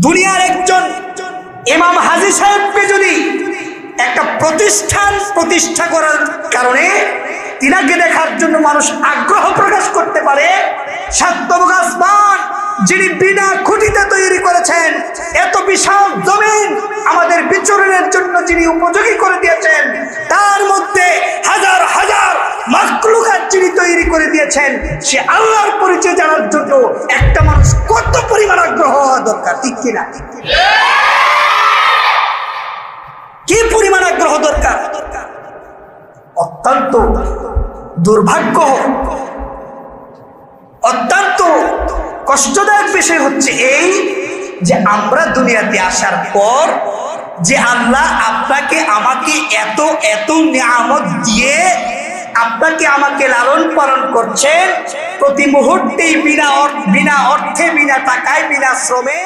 দুনিয়ার একজন ইমাম হাজী সাহেবকে যদি একটা প্রতিষ্ঠান প্রতিষ্ঠা করার কারণে তিনাকে দেখার জন্য মানুষ আগ্রহ প্রকাশ করতে পারে, সাতবুক আসমান যিনি বিনা খুঁটিতে তৈরি করেছেন, এত বিশাল জমিন আমাদের বিচরণের জন্য যিনি উপযোগী করে দিয়েছেন, তার মধ্যে হাজার হাজার মাখলুকাত যিনি তৈরি করে দিয়েছেন, সে আল্লাহর পরিচয় জানার জন্য একটা মানুষ কত পরিমাণ আগ্রহ হওয়া দরকার, ঠিক কিনা? কি পরিমাণ আগ্রহ দরকার! অত্যন্ত দুর্ভাগ্য, অত্যন্ত কষ্টদায়ক বিষয় হচ্ছে এই যে আমরা দুনিয়াতে আসার পর যে আল্লাহ আপনাকে আমাকে এত এত নিয়ামত দিয়ে আপনাকে আমাকে লালন পালন করছেন, প্রতি মুহূর্তেই বিনা অর্থে, বিনা টাকায়, বিনা শ্রমে।